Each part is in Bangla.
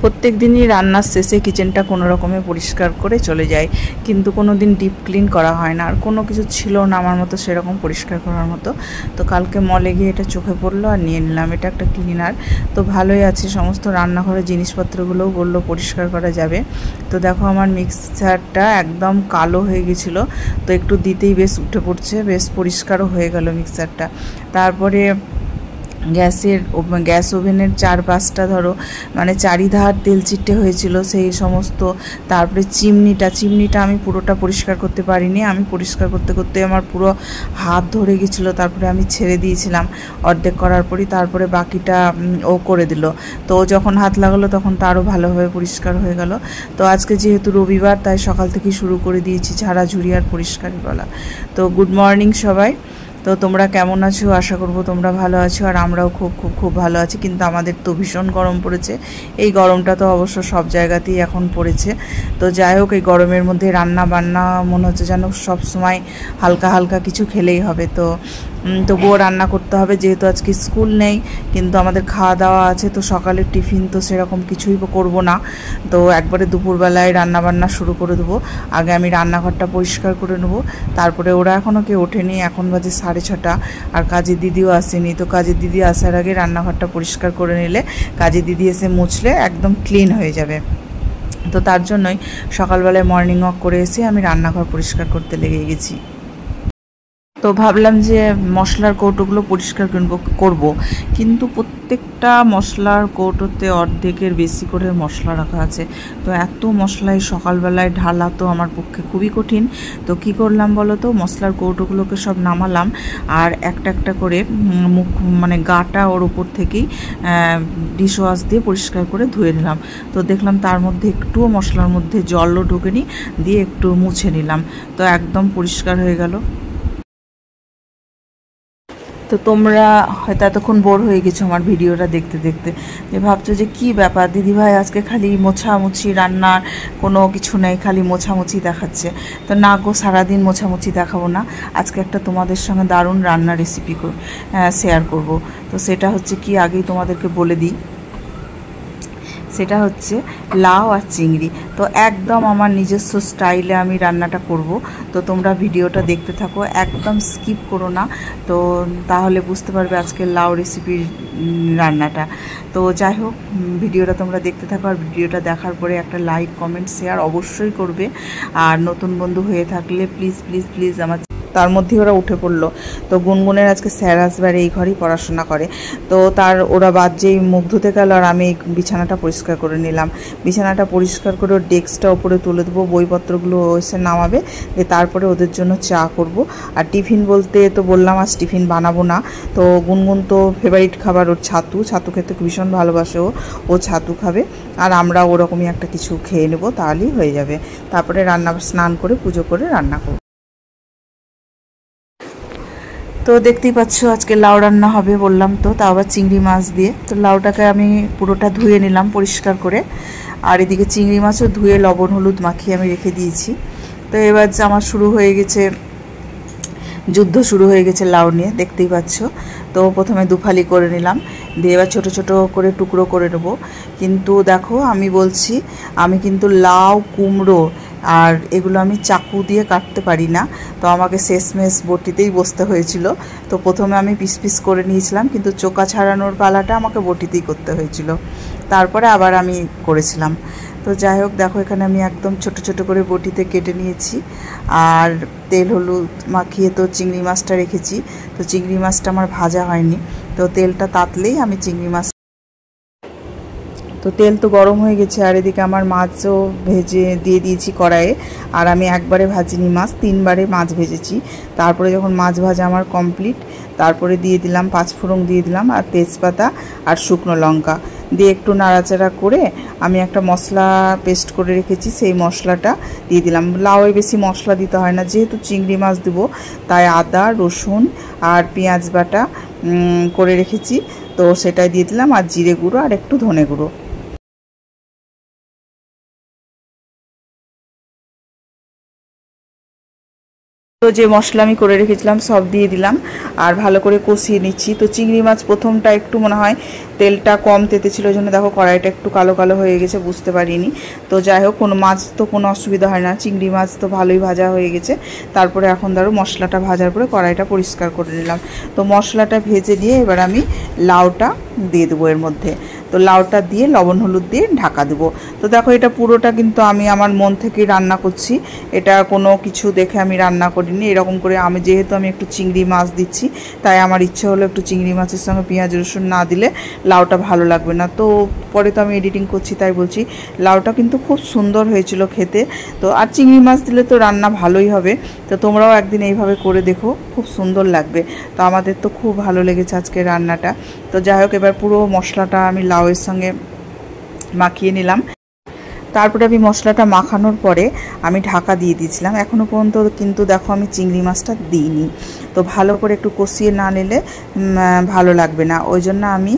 প্রত্যেক দিনই রান্নার শেষে কিচেনটা কোনো রকমে পরিষ্কার করে চলে যায়, কিন্তু কোনো দিন ডিপ ক্লিন করা হয় না। আর কোনো কিছু ছিল না আমার মতো সেরকম পরিষ্কার করার মতো। তো কালকে মলে গিয়ে এটা চোখে পড়লো আর নিয়ে নিলাম। এটা একটা ক্লিনার, তো ভালোই আছে। সমস্ত রান্নাঘরের জিনিসপত্রগুলোও বললো পরিষ্কার করা যাবে। তো দেখো আমার মিক্সারটা একদম কালো হয়ে গেছিলো, তো একটু দিতেই বেশ উঠে পড়ছে, বেশ পরিষ্কারও হয়ে গেল মিক্সারটা। তারপরে গ্যাস ওভেনের চারপাশটা ধরো মানে চারিধার তেল চিটে হয়েছিল সেই সমস্ত। তারপরে চিমনিটা আমি পুরোটা পরিষ্কার করতে পারিনি। আমি পরিষ্কার করতে করতে আমার পুরো হাত ধরে গেছিলো, তারপরে আমি ছেড়ে দিয়েছিলাম অর্ধেক করার পরই। তারপরে বাকিটা ও করে দিল। তো ও যখন হাত লাগালো তখন তো আরও ভালোভাবে পরিষ্কার হয়ে গেল। তো আজকে যেহেতু রবিবার তাই সকাল থেকেই শুরু করে দিয়েছি ঝাড়াঝুড়ি আর পরিষ্কারই বলা। তো গুড মর্নিং সবাই। তো তোমরা কেমন আছো? আশা করবো তোমরা ভালো আছো, আর আমরাও খুব খুব খুব ভালো আছি। কিন্তু আমাদের তো ভীষণ গরম পড়েছে। এই গরমটা তো অবশ্য সব জায়গাতেই এখন পড়েছে। তো যাই হোক, এই গরমের মধ্যে রান্না বান্না মনে হচ্ছে যেন সব সময় হালকা হালকা কিছু খেলেই হবে। তো তবুও রান্না করতে হবে, যেহেতু আজকে স্কুল নেই, কিন্তু আমাদের খাওয়া দাওয়া আছে। তো সকালের টিফিন তো সেরকম কিছুই করব না, তো একবারে দুপুরবেলায় রান্না বান্না শুরু করে দেবো। আগে আমি রান্নাঘরটা পরিষ্কার করে নেবো, তারপরে ওরা এখনও কেউ ওঠেনি, এখন বাজে 6:30, আর কাজের দিদিও আসেনি। তো কাজের দিদি আসার আগে রান্নাঘরটা পরিষ্কার করে নিলে কাজের দিদি এসে মুছলে একদম ক্লিন হয়ে যাবে। তো তার জন্যই সকালবেলায় মর্নিং ওয়াক করে এসে আমি রান্নাঘর পরিষ্কার করতে লেগে গেছি। তো ভাবলাম যে মশলার কৌটোগুলো পরিষ্কার করব, কিন্তু প্রত্যেকটা মশলার কৌটোতে অর্ধেকের বেশি করে মশলা রাখা আছে। তো এত মশলায় সকালবেলায় ঢালা তো আমার পক্ষে খুবই কঠিন। তো কি করলাম বলো তো, মশলার কৌটোগুলোকে সব নামালাম, আর একটা একটা করে মুখ মানে গাটা ওর উপর থেকেই ডিশ ওয়াশ দিয়ে পরিষ্কার করে ধুয়ে নিলাম। তো দেখলাম তার মধ্যে একটুও মশলার মধ্যে জলও ঢোকেনি, দিয়ে একটু মুছে নিলাম, তো একদম পরিষ্কার হয়ে গেল। তো তোমরা হয়তো এতক্ষণ বোর হয়ে গেছো আমার ভিডিওটা দেখতে দেখতে, যে ভাবছো যে কি ব্যাপার দিদিভাই আজকে খালি মোছামুছি, রান্নার কোনো কিছু নেই, খালি মোছামুছি দেখাচ্ছে। তো না গো, সারাদিন মোছামুছি দেখাবো না, আজকে একটা তোমাদের সঙ্গে দারুণ রান্নার রেসিপি শেয়ার করব। তো সেটা হচ্ছে কি, আগেই তোমাদেরকে বলে দিই, সেটা হচ্ছে লাউ আর চিংড়ি। তো একদম আমার নিজস্ব স্টাইলে আমি রান্নাটা করব। তো তোমরা ভিডিওটা দেখতে থাকো, একদম স্কিপ করো না, তো তাহলে বুঝতে পারবে আজকে লাউ রেসিপির রান্নাটা। তো যাই হোক, ভিডিওটা তোমরা দেখতে থাকো, আর ভিডিওটা দেখার পরে একটা লাইক কমেন্ট শেয়ার অবশ্যই করবে। আর নতুন বন্ধু হয়ে থাকলে প্লিজ প্লিজ প্লিজ আমার, তার মধ্যে ওরা উঠে পড়লো। তো গুনগুনের আজকে স্যার আসবে, আর এই ঘরেই পড়াশোনা করে। তো ওরা বাদ যেই মুখ ধুতে গেল, আর আমি এই বিছানাটা পরিষ্কার করে নিলাম। বিছানাটা পরিষ্কার করে ওর ডেস্কটা ওপরে তুলে দেবো, বইপত্রগুলো এসে নামাবে, দিয়ে তারপরে ওদের জন্য চা করব। আর টিফিন বলতে তো বললাম আজ টিফিন বানাবো না। তো গুনগুন তো ফেভারিট খাবার ওর ছাতু খেতে ভীষণ ভালোবাসে, ও ছাতু খাবে, আর আমরা ওরকমই একটা কিছু খেয়ে নেবো, তাহলেই হয়ে যাবে। তারপরে স্নান করে পুজো করে রান্না করব। তো দেখতেই পাচ্ছ আজকে লাউ রান্না হবে বললাম, তো তাও আবার চিংড়ি মাছ দিয়ে। তো লাউটাকে আমি পুরোটা ধুয়ে নিলাম পরিষ্কার করে, আর এদিকে চিংড়ি মাছও ধুয়ে লবণ হলুদ মাখিয়ে আমি রেখে দিয়েছি। তো এবার আমার যুদ্ধ শুরু হয়ে গেছে লাউ নিয়ে, দেখতেই পাচ্ছ। তো প্রথমে দুফালি করে নিলাম, দিয়ে এবার ছোটো ছোটো করে টুকরো করে নেব। কিন্তু দেখো আমি বলছি, আমি কিন্তু লাউ কুমড়ো আর এগুলো আমি চাকু দিয়ে কাটতে পারি না, তো আমাকে শেষমেশ বটিতেই বসতে হয়েছিল। তো প্রথমে আমি পিস পিস করে নিয়েছিলাম, কিন্তু চোকা ছাড়ানোর পালাটা আমাকে বটিতেই করতে হয়েছিল, তারপরে আবার আমি করেছিলাম। তো যাই হোক, দেখো এখানে আমি একদম ছোট ছোট করে বটিতে কেটে নিয়েছি, আর তেল হলুদ মাখিয়ে তো চিংড়ি মাছটা রেখেছি। তো চিংড়ি মাছটা আমার ভাজা হয়নি, তো তেলটা তাতলেই আমি চিংড়ি মাছ, তো তেল তো গরম হয়ে গেছে, আর এদিকে আমার মাছও ভেজে দিয়ে দিয়েছি কড়াইয়ে। আর আমি একবারে ভাজিনি মাছ, 3বারে মাছ ভেজেছি। তারপরে যখন মাছ ভাজা আমার কমপ্লিট, তারপরে দিয়ে দিলাম পাঁচফোড়ন, দিয়ে দিলাম আর তেজপাতা আর শুকনো লঙ্কা দিয়ে একটু নাড়াচাড়া করে আমি একটা মশলা পেস্ট করে রেখেছি, সেই মশলাটা দিয়ে দিলাম। লাউয়ে বেশি মশলা দিতে হয় না, যেহেতু চিংড়ি মাছ দেবো, তাই আদা রসুন আর পেঁয়াজ বাটা করে রেখেছি, তো সেটাই দিয়ে দিলাম, আর জিরে গুঁড়ো আর একটু ধনে গুঁড়ো। তো যে মশলা আমি করে রেখেছিলাম সব দিয়ে দিলাম, আর ভালো করে কষিয়ে নিচ্ছি। তো চিংড়ি মাছ প্রথমটা একটু মনে হয় তেলটা কম তেতে ছিল, ওই জন্য দেখো কড়াইটা একটু কালো কালো হয়ে গেছে, বুঝতে পারিনি। তো যাই হোক, কোনো মাছ তো কোনো অসুবিধা হয় না, চিংড়ি মাছ তো ভালোই ভাজা হয়ে গেছে। তারপরে এখন ধরো মশলাটা ভাজার পরে কড়াইটা পরিষ্কার করে নিলাম। তো মশলাটা ভেজে নিয়ে এবার আমি লাউটা দিয়ে দেবো এর মধ্যে। তো লাউটা দিয়ে লবণ হলুদ দিয়ে ঢাকা দেবো। তো দেখো এটা পুরোটা কিন্তু আমি আমার মন থেকেই রান্না করছি, এটা কোনো কিছু দেখে আমি রান্না করিনি। এরকম করে আমি যেহেতু আমি একটু চিংড়ি মাছ দিচ্ছি, তাই আমার ইচ্ছে হলো একটু চিংড়ি মাছের সঙ্গে পেঁয়াজ রসুন না দিলে লাউটা ভালো লাগবে না। তো পরে তো আমি এডিটিং করছি তাই বলছি, লাউটা কিন্তু খুব সুন্দর হয়েছিল খেতে। তো আর চিংড়ি মাছ দিলে তো রান্না ভালোই হবে। তো তোমরাও একদিন এইভাবে করে দেখো, খুব সুন্দর লাগবে। তো আমাদের তো খুব ভালো লেগেছে আজকে রান্নাটা। তো যাই হোক, এবার পুরো মশলাটা আমি লাউয়ের সঙ্গে মাখিয়ে নিলাম। তারপরে আমি মশলাটা মাখানোর পরে আমি ঢাকা দিয়ে দিয়েছিলাম। এখনও পর্যন্ত কিন্তু দেখো আমি চিংড়ি মাছটা দিইনি। তো ভালো করে একটু কষিয়ে না নিলে ভালো লাগবে না, ওই জন্য আমি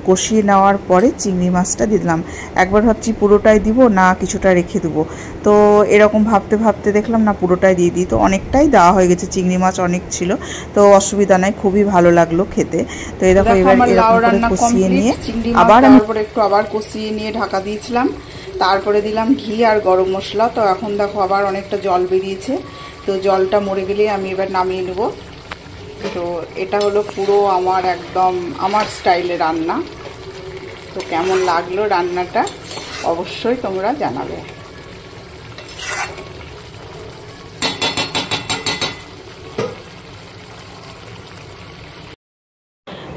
কষিয়ে নেওয়ার পরে চিংড়ি মাছটা দিলাম। একবার ভাবছি পুরোটাই দিব না কিছুটা রেখে দেবো, তো এরকম ভাবতে ভাবতে দেখলাম না পুরোটাই দিয়ে দিই। তো অনেকটাই দেওয়া হয়ে গেছে, চিংড়ি মাছ অনেক ছিল, তো অসুবিধা নাই, খুবই ভালো লাগলো খেতে। তো এই দেখো এবার এরকম করে কষিয়ে নিয়ে আবার আমি একটু কষিয়ে নিয়ে ঢাকা দিয়েছিলাম। তারপরে দিলাম ঘি আর গরম মশলা। তো এখন দেখো আবার অনেকটা জল বেরিয়েছে, তো জলটা মরে গেলে আমি এবার নামিয়ে নেব। তো এটা হলো পুরো আমার একদম আমার স্টাইলে রান্না। তো কেমন লাগলো রান্নাটা অবশ্যই তোমরা জানাবে।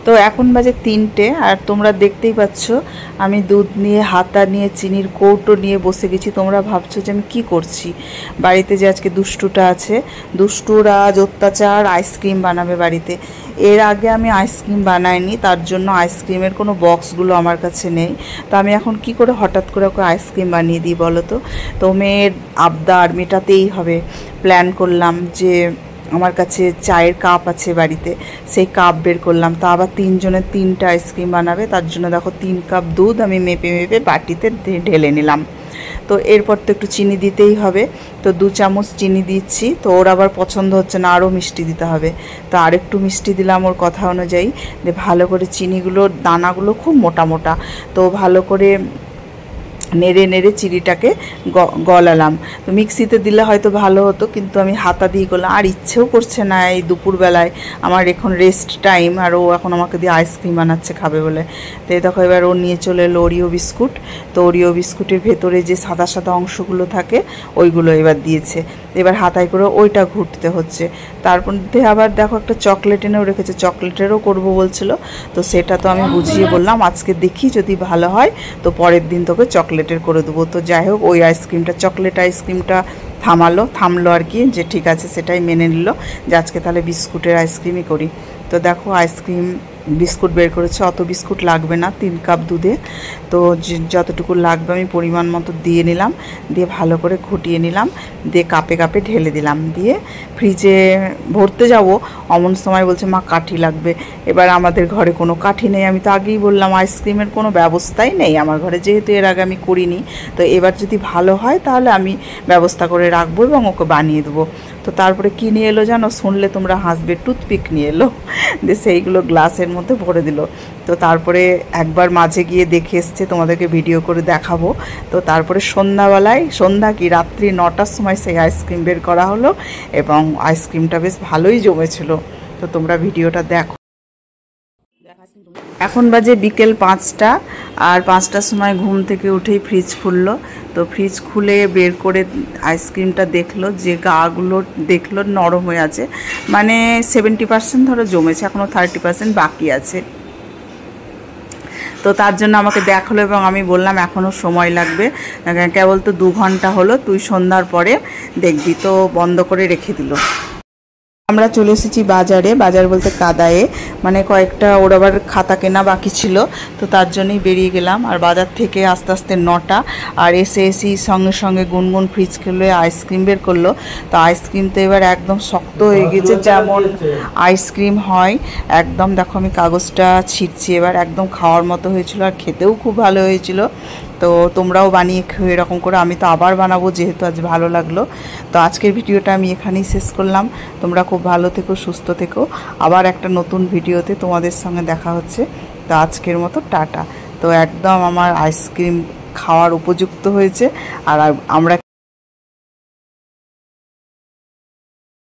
তো এখন বাজে 3টে, আর তোমরা দেখতেই পাচ্ছ আমি দুধ নিয়ে, হাতা নিয়ে, চিনির কৌটো নিয়ে বসে গেছি। তোমরা ভাবছো যে আমি কি করছি। বাড়িতে যে আজকে দুষ্টুটা আছে, দুষ্টুরা আজ অত্যাচার আইসক্রিম বানাবে বাড়িতে। এর আগে আমি আইসক্রিম বানাইনি, তার জন্য আইসক্রিমের কোনো বক্সগুলো আমার কাছে নেই। তো আমি এখন কি করে হঠাৎ করে ওকে আইসক্রিম বানিয়ে দিই বলো তো। তো মেয়ের আবদার মেটাতেই হবে। প্ল্যান করলাম যে আমার কাছে চায়ের কাপ আছে বাড়িতে, সেই কাপ বের করলাম। তো আবার 3 জনের 3টা আইসক্রিম বানাবে, তার জন্য দেখো 3 কাপ দুধ আমি মেপে মেপে বাটিতে ঢেলে নিলাম। তো এরপর তো একটু চিনি দিতেই হবে, তো 2 চামচ চিনি দিচ্ছি। তো ওর আবার পছন্দ হচ্ছে না, আরও মিষ্টি দিতে হবে। তো আরেকটু মিষ্টি দিলাম ওর কথা অনুযায়ী। যে ভালো করে চিনিগুলোর দানাগুলো খুব মোটা মোটা, তো ভালো করে নেড়ে নেড়ে চিনিটাকে গলালাম। তো মিক্সিতে দিলে হয়তো ভালো হতো, কিন্তু আমি হাতা দিয়ে করলাম। আর ইচ্ছেও করছে না এই দুপুরবেলায়, আমার এখন রেস্ট টাইম, আর ও এখন আমাকে দিয়ে আইসক্রিম বানাচ্ছে খাবে বলে। তো এই দেখো এবার ও নিয়ে চলে এলো ওরিও বিস্কুট। তো ওরিও বিস্কুটের ভেতরে যে সাদা সাদা অংশগুলো থাকে ওইগুলো এবার দিয়েছে। এবার হাতায় করে ওইটা ঘুরতে হচ্ছে। তারপর আবার দেখো একটা চকলেট এনেও রেখেছে, চকলেটেরও করব বলছিল। তো সেটা তো আমি বুঝিয়ে বললাম আজকে দেখি যদি ভালো হয় তো পরের দিন তোকে চকলেটের করে দেবো। তো যাই হোক, ওই আইসক্রিমটা, চকলেট আইসক্রিমটা থামলো আর কি, যে ঠিক আছে সেটাই মেনে নিল যে আজকে তাহলে বিস্কুটের আইসক্রিমই করি। তো দেখো আইসক্রিম বিস্কুট বের করেছে, অত বিস্কুট লাগবে না 3 কাপ দুধে। তো যতটুকু লাগবে আমি পরিমাণ মতো দিয়ে নিলাম, দিয়ে ভালো করে ঘুটিয়ে নিলাম, দিয়ে কাপে কাপে ঢেলে দিলাম। দিয়ে ফ্রিজে ভরতে যাব, অমন সময় বলছে মা কাঠি লাগবে। এবার আমাদের ঘরে কোনো কাঠি নেই, আমি তো আগেই বললাম আইসক্রিমের কোনো ব্যবস্থাই নেই আমার ঘরে, যেহেতু এর আগে আমি করিনি। তো এবার যদি ভালো হয় তাহলে আমি ব্যবস্থা করে রাখবো এবং ওকে বানিয়ে দেবো। তো তারপরে কী নিয়ে এলো জানো, শুনলে তোমরা হাসবে, টুথপিক নিয়ে এলো, দিয়ে সেইগুলো গ্লাসের মধ্যে ভরে দিল। তো তারপরে একবার মাঝে গিয়ে দেখে এসছে, তোমাদেরকে ভিডিও করে দেখাবো। তো তারপরে সন্ধ্যা কি রাত্রি 9টার সময় সেই আইসক্রিম বের করা হলো, এবং আইসক্রিমটা বেশ ভালোই জমেছিল। তো তোমরা ভিডিওটা দেখো। এখন বাজে বিকেল 5টা, আর 5টার সময় ঘুম থেকে উঠেই ফ্রিজ খুললো। তো ফ্রিজ খুলে বের করে আইসক্রিমটা দেখলো, যে গাগুলো দেখলো নরম হয়ে আছে, মানে 70% ধরো জমেছে, এখনও 30% বাকি আছে। তো তার জন্য আমাকে দেখালো, এবং আমি বললাম এখনও সময় লাগবে, কেবল তো 2 ঘন্টা হলো, তুই সন্ধ্যার পরে দেখবি। তো বন্ধ করে রেখে দিল। আমরা চলে এসেছি বাজারে, বাজার বলতে কাদায়ে, মানে কয়েকটা ওর আবার খাতা কেনা বাকি ছিল, তো তার জন্যই বেরিয়ে গেলাম। আর বাজার থেকে আস্তে আস্তে 9টা, আর এসে সঙ্গে সঙ্গে গুনগুন ফ্রিজ খুলে আইসক্রিম বের করলো। তো আইসক্রিম তো এবার একদম শক্ত হয়ে গেছে, যেমন আইসক্রিম হয় একদম। দেখো আমি কাগজটা ছিঁড়ছি, এবার একদম খাওয়ার মতো হয়েছিল, আর খেতেও খুব ভালো হয়েছিল। তো তোমরাও বানিয়ে খেও এরকম করে, আমি তো আবার বানাবো যেহেতু আজ ভালো লাগলো। তো আজকের ভিডিওটা আমি এখানেই শেষ করলাম। তোমরা খুব ভালো থেকো, সুস্থ থেকো, আবার একটা নতুন ভিডিওতে তোমাদের সঙ্গে দেখা হচ্ছে। তো আজকের মতো টাটা। তো একদম আমার আইসক্রিম খাওয়ার উপযুক্ত হয়েছে। আর আমরা